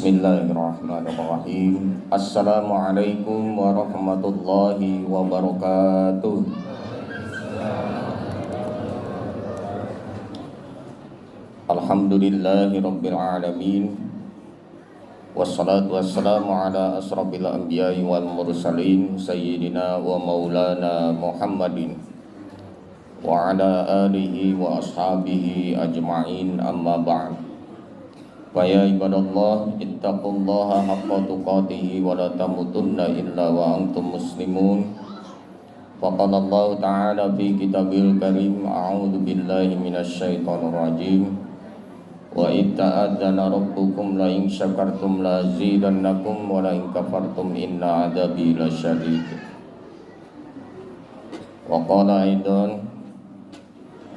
Bismillahirrahmanirrahim. Assalamualaikum warahmatullahi wabarakatuh. Alhamdulillahi rabbil alamin. Wassalatu wassalamu ala asrafil anbiya'i wal mursalin sayyidina wa maulana Muhammadin wa ala alihi wa ashabihi ajma'in, amma ba'd. Fa ya ibadallah, ittaqullaha haqqa tuqatih wa la tamutunna illa wa antum muslimun. Wa qala Allah ta'ala fi kitabil karim, a'udzu billahi minasy syaithanir rajim. Wa itta'adzana rabbukum la in syakartum la azidannakum wa la in kafartum inna 'adzabi lasyadid. Wa qala aidan,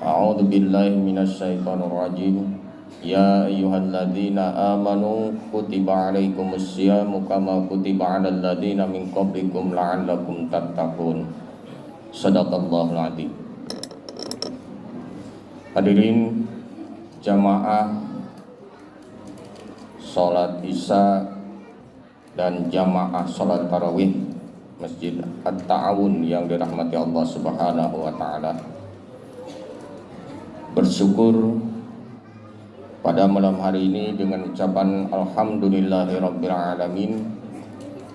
a'udzu billahi minasy syaithanir rajim. Ya ayyuhalladzina amanu kutiba alaikumus syiyamu kama kutiba alal ladzina min qablikum la'allakum tattaqun. Shadaqallahul adzim. Hadirin jamaah salat Isya dan jamaah salat tarawih Masjid At-Ta'awun yang dirahmati Allah Subhanahu wa taala. Bersyukur pada malam hari ini dengan ucapan alhamdulillahirabbil alamin,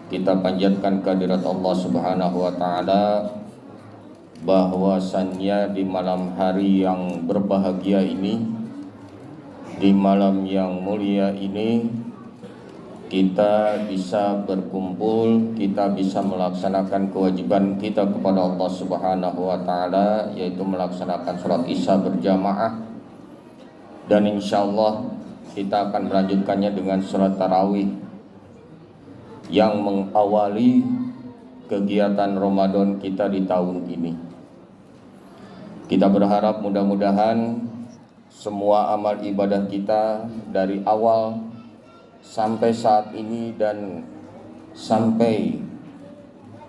kita panjatkan kehadirat Allah Subhanahu wa taala bahwasannya di malam hari yang berbahagia ini, di malam yang mulia ini, kita bisa berkumpul, kita bisa melaksanakan kewajiban kita kepada Allah Subhanahu wa taala, yaitu melaksanakan sholat Isya berjamaah. Dan insya Allah kita akan melanjutkannya dengan sholat tarawih yang mengawali kegiatan Ramadan kita di tahun ini. Kita berharap mudah-mudahan semua amal ibadah kita dari awal sampai saat ini dan sampai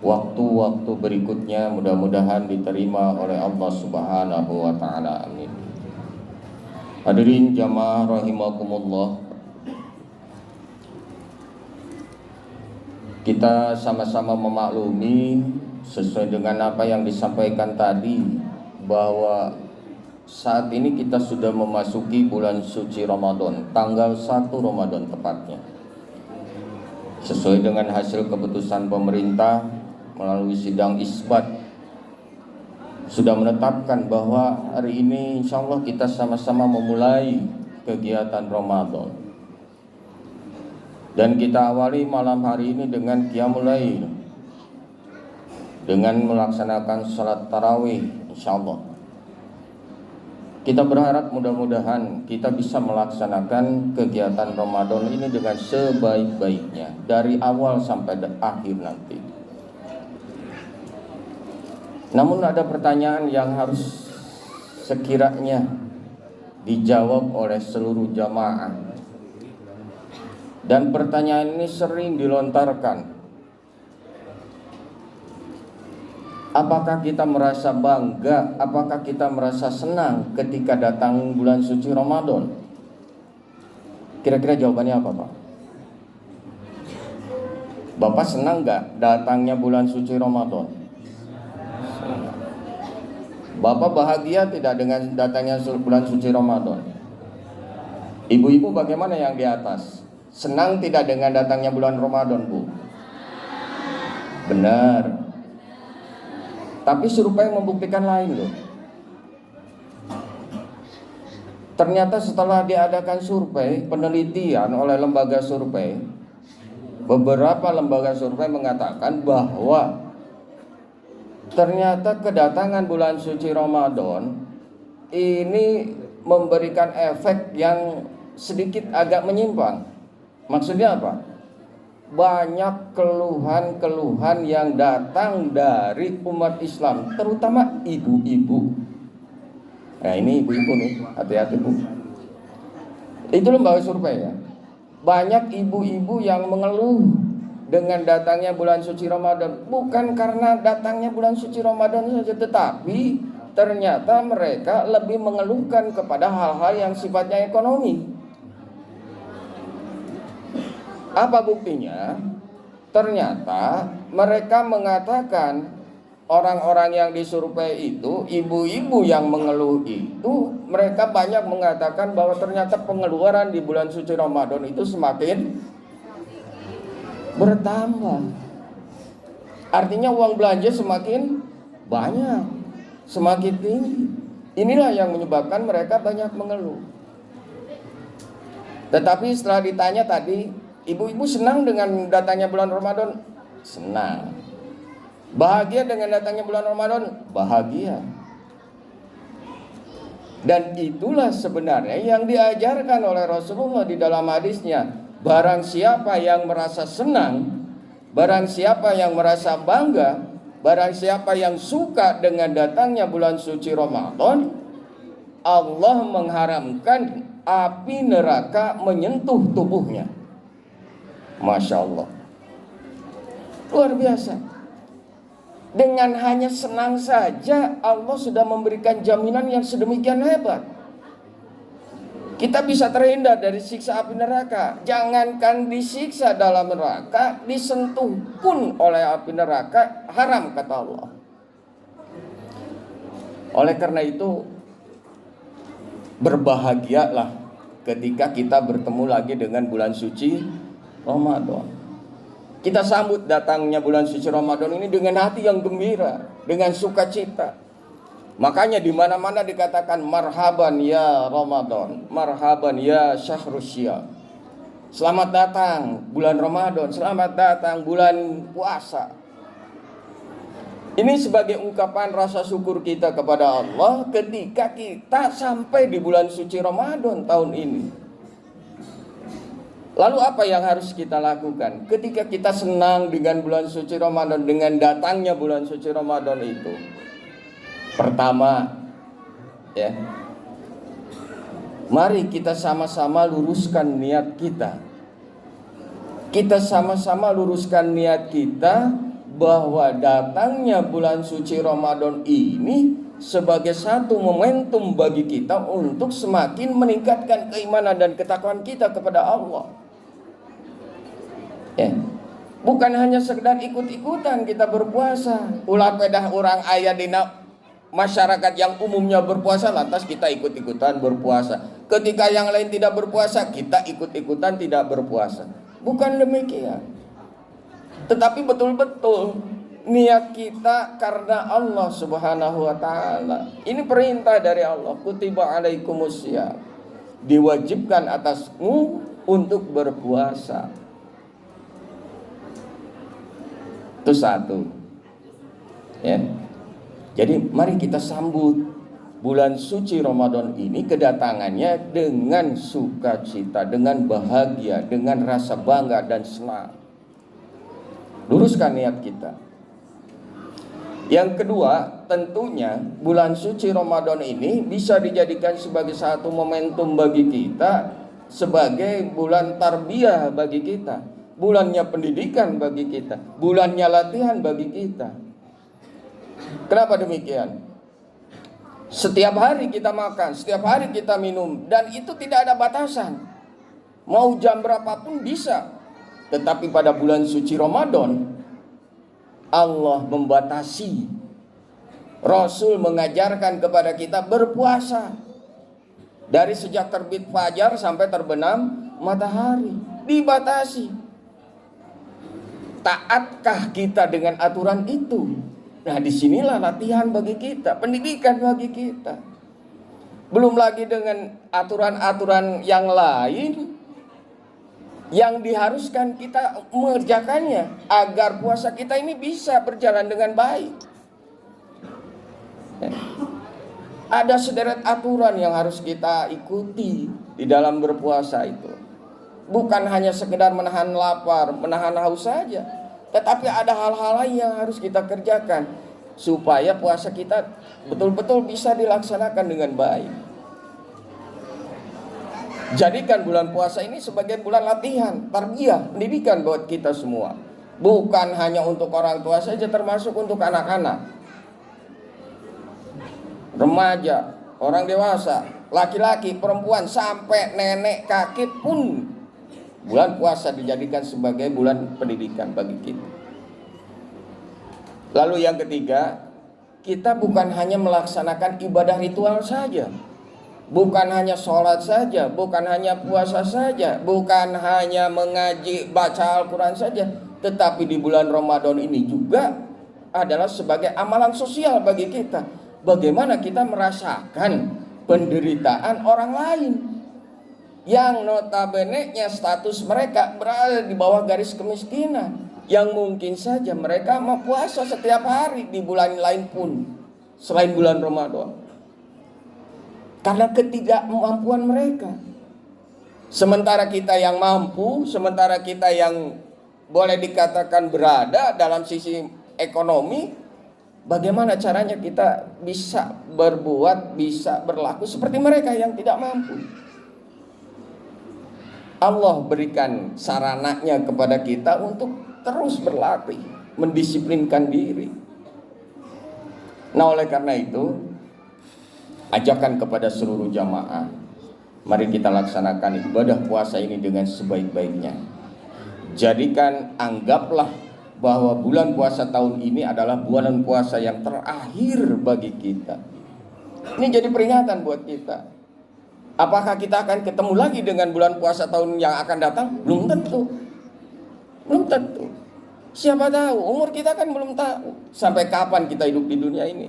waktu-waktu berikutnya mudah-mudahan diterima oleh Allah Subhanahu wa taala. Amin. Hadirin jamaah rahimakumullah, kita sama-sama memaklumi sesuai dengan apa yang disampaikan tadi, bahwa saat ini kita sudah memasuki bulan suci Ramadan, tanggal 1 Ramadan tepatnya. Sesuai dengan hasil keputusan pemerintah melalui sidang isbat, sudah menetapkan bahwa hari ini insya Allah kita sama-sama memulai kegiatan Ramadan. Dan kita awali malam hari ini dengan qiyamul lail, dengan melaksanakan salat tarawih insya Allah. Kita berharap mudah-mudahan kita bisa melaksanakan kegiatan Ramadan ini dengan sebaik-baiknya dari awal sampai akhir nanti. Namun ada pertanyaan yang harus sekiranya dijawab oleh seluruh jamaah. Dan pertanyaan ini sering dilontarkan. Apakah kita merasa bangga, apakah kita merasa senang ketika datang bulan suci Ramadan? Kira-kira jawabannya apa, Pak? Bapak senang gak datangnya bulan suci Ramadan? Bapak bahagia tidak dengan datangnya bulan suci Ramadan? Ibu-ibu bagaimana yang di atas? Senang tidak dengan datangnya bulan Ramadan, Bu? Benar. Tapi survei membuktikan lain loh. Ternyata setelah diadakan survei, penelitian oleh lembaga survei, beberapa lembaga survei mengatakan bahwa ternyata kedatangan bulan suci Ramadan ini memberikan efek yang sedikit agak menyimpang. Maksudnya apa? Banyak keluhan-keluhan yang datang dari umat Islam, terutama ibu-ibu. Nah ini ibu-ibu nih, hati-hati Bu. Itu lembaga survei ya. Banyak ibu-ibu yang mengeluh dengan datangnya bulan suci Ramadan, bukan karena datangnya bulan suci Ramadan saja, tetapi ternyata mereka lebih mengeluhkan kepada hal-hal yang sifatnya ekonomi. Apa buktinya? Ternyata mereka mengatakan, orang-orang yang disurvei itu, ibu-ibu yang mengeluh itu, mereka banyak mengatakan bahwa ternyata pengeluaran di bulan suci Ramadan itu semakin bertambah. Artinya uang belanja semakin banyak, semakin tinggi. Inilah yang menyebabkan mereka banyak mengeluh. Tetapi setelah ditanya tadi, ibu-ibu senang dengan datangnya bulan Ramadan? Senang. Bahagia dengan datangnya bulan Ramadan? Bahagia. Dan itulah sebenarnya yang diajarkan oleh Rasulullah di dalam hadisnya. Barang siapa yang merasa senang, barang siapa yang merasa bangga, barang siapa yang suka dengan datangnya bulan suci Ramadan, Allah mengharamkan api neraka menyentuh tubuhnya. Masya Allah, luar biasa. Dengan hanya senang saja Allah sudah memberikan jaminan yang sedemikian hebat. Kita bisa terhindar dari siksa api neraka. Jangankan disiksa dalam neraka, disentuh pun oleh api neraka haram, kata Allah. Oleh karena itu, berbahagialah ketika kita bertemu lagi dengan bulan suci Ramadan. Kita sambut datangnya bulan suci Ramadan ini dengan hati yang gembira, dengan sukacita. Makanya di mana-mana dikatakan marhaban ya Ramadan, marhaban ya syahrus syiyam. Selamat datang bulan Ramadan, selamat datang bulan puasa. Ini sebagai ungkapan rasa syukur kita kepada Allah ketika kita sampai di bulan suci Ramadan tahun ini. Lalu apa yang harus kita lakukan ketika kita senang dengan bulan suci Ramadan, dengan datangnya bulan suci Ramadan itu? Pertama, ya, mari kita sama-sama luruskan niat kita. Kita sama-sama luruskan niat kita bahwa datangnya bulan suci Ramadan ini sebagai satu momentum bagi kita untuk semakin meningkatkan keimanan dan ketakwaan kita kepada Allah. Ya. Bukan hanya sekedar ikut-ikutan kita berpuasa. Ulah pedah orang aya dina masyarakat yang umumnya berpuasa lantas kita ikut-ikutan berpuasa. Ketika yang lain tidak berpuasa, kita ikut-ikutan tidak berpuasa. Bukan demikian. Tetapi betul-betul niat kita karena Allah Subhanahu wa taala. Ini perintah dari Allah, kutiba alaikumusiyam. Diwajibkan atasmu untuk berpuasa. Itu satu, ya. Jadi mari kita sambut bulan suci Ramadan ini, kedatangannya dengan sukacita, dengan bahagia, dengan rasa bangga dan senang. Luruskan niat kita. Yang kedua, tentunya bulan suci Ramadan ini bisa dijadikan sebagai satu momentum bagi kita, sebagai bulan tarbiyah bagi kita. Bulannya pendidikan bagi kita, bulannya latihan bagi kita. Kenapa demikian? Setiap hari kita makan, setiap hari kita minum, dan itu tidak ada batasan. Mau jam berapapun bisa. Tetapi pada bulan suci Ramadan, Allah membatasi. Rasul mengajarkan kepada kita berpuasa dari sejak terbit fajar sampai terbenam matahari. Dibatasi. Taatkah kita dengan aturan itu? Nah, disinilah latihan bagi kita, pendidikan bagi kita. Belum lagi dengan aturan-aturan yang lain yang diharuskan kita mengerjakannya agar puasa kita ini bisa berjalan dengan baik. Ada sederet aturan yang harus kita ikuti di dalam berpuasa itu. Bukan hanya sekedar menahan lapar, menahan haus saja, tetapi ada hal-hal lain yang harus kita kerjakan supaya puasa kita betul-betul bisa dilaksanakan dengan baik. Jadikan bulan puasa ini sebagai bulan latihan, tarbiyah, pendidikan buat kita semua. Bukan hanya untuk orang tua saja, termasuk untuk anak-anak, remaja, orang dewasa, laki-laki, perempuan, sampai nenek kakek pun Bulan puasa dijadikan sebagai bulan pendidikan bagi kita. Lalu yang ketiga, kita bukan hanya melaksanakan ibadah ritual saja, bukan hanya sholat saja, bukan hanya puasa saja, bukan hanya mengaji baca Al-Quran saja, tetapi di bulan Ramadan ini juga adalah sebagai amalan sosial bagi kita. Bagaimana kita merasakan penderitaan orang lain yang notabene-nya status mereka berada di bawah garis kemiskinan, yang mungkin saja mereka mau puasa setiap hari di bulan lain pun selain bulan Ramadan karena ketidakmampuan mereka. Sementara kita yang mampu, sementara kita yang boleh dikatakan berada dalam sisi ekonomi, bagaimana caranya kita bisa berbuat, bisa berlaku seperti mereka yang tidak mampu? Allah berikan sarananya kepada kita untuk terus berlatih, mendisiplinkan diri. Nah, oleh karena itu, ajakan kepada seluruh jamaah, mari kita laksanakan ibadah puasa ini dengan sebaik-baiknya. Jadikan, anggaplah bahwa bulan puasa tahun ini adalah bulan puasa yang terakhir bagi kita. Ini jadi peringatan buat kita. Apakah kita akan ketemu lagi dengan bulan puasa tahun yang akan datang? Belum tentu. Belum tentu. Siapa tahu, umur kita kan belum tahu sampai kapan kita hidup di dunia ini.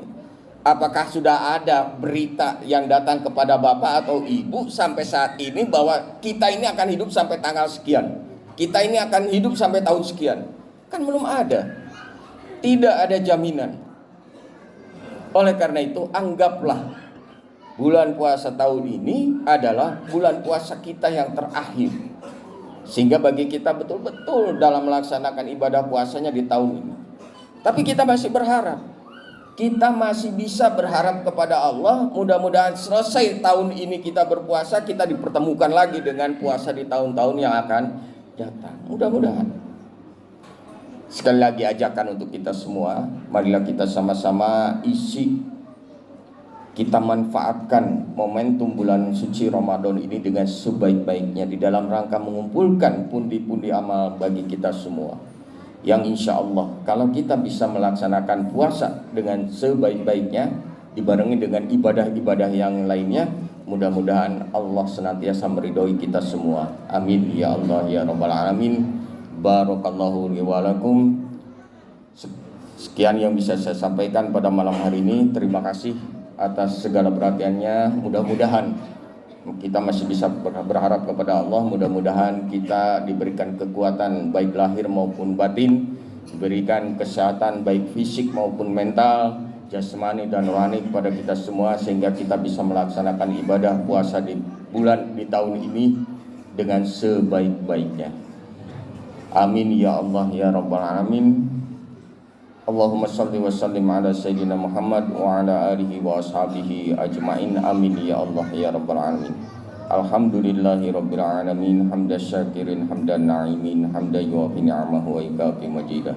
Apakah sudah ada berita yang datang kepada bapak atau ibu sampai saat ini bahwa kita ini akan hidup sampai tanggal sekian, kita ini akan hidup sampai tahun sekian? Kan belum ada. Tidak ada jaminan. Oleh karena itu, anggaplah bulan puasa tahun ini adalah bulan puasa kita yang terakhir, sehingga bagi kita betul-betul dalam melaksanakan ibadah puasanya di tahun ini. Tapi kita masih berharap, kita masih bisa berharap kepada Allah, mudah-mudahan selesai tahun ini kita berpuasa, kita dipertemukan lagi dengan puasa di tahun-tahun yang akan datang. Mudah-mudahan. Sekali lagi ajakan untuk kita semua, marilah kita sama-sama kita manfaatkan momentum bulan suci Ramadan ini dengan sebaik-baiknya di dalam rangka mengumpulkan pundi-pundi amal bagi kita semua. Yang insya Allah kalau kita bisa melaksanakan puasa dengan sebaik-baiknya dibarengi dengan ibadah-ibadah yang lainnya, mudah-mudahan Allah senantiasa meridhoi kita semua. Amin ya Allah ya Rabbal Alamin. Barakallahu li wa lakum. Sekian yang bisa saya sampaikan pada malam hari ini. Terima kasih atas segala perhatiannya. Mudah-mudahan kita masih bisa berharap kepada Allah. Mudah-mudahan kita diberikan kekuatan baik lahir maupun batin, diberikan kesehatan baik fisik maupun mental, jasmani dan rohani kepada kita semua, sehingga kita bisa melaksanakan ibadah puasa di tahun ini dengan sebaik-baiknya. Amin ya Allah ya Rabbal Alamin. Allahumma salli wa sallim ala Sayyidina Muhammad wa ala alihi wa ashabihi ajma'in. Amin ya Allah ya Rabbal Alamin. Alhamdulillahi Rabbil Alamin. Hamdan syakirin, hamdan na'imin, hamdan yuafi ni'amahu wa ikafi majidah.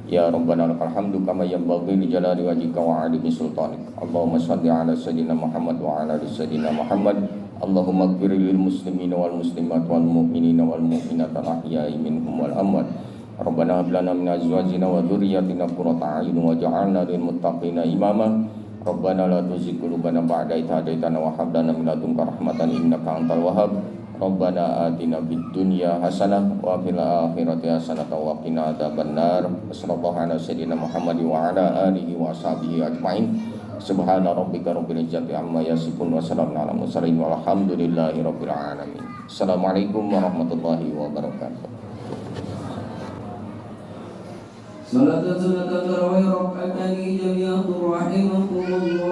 Ya Rabbana lakal hamdu kama yanbaghi li jalali wajhika wa 'azimi sultanik. Allahumma salli ala Sayyidina Muhammad wa ala ali Sayyidina Muhammad. Allahumma ighfir lil muslimina wal muslimat wal mu'minina wal mu'minat al ahya'i minhum wal amwat. Rabbana hab lana min azwajina wa dhurriyyatina qurrata a'yun waj'alna lil muttaqina imama. Rabbana la tuzigh qulubana ba'da idh hadaytana wa hab lana min ladunka rahmatan innaka antal wahhab. Rabbana atina fid dunya hasanah wa fil akhirati hasanah wa qina adzabannar. Sallallahu ala sayyidina Muhammad wa ala alihi wa sahbihi ajmain. Subhana rabbika rabbil izzati amma yasifun wa salamun ala mursalin walhamdulillahi rabbil alamin. Assalamualaikum warahmatullahi wabarakatuh. Salatan tarawih rak'ataini jami'an rahimakumullah.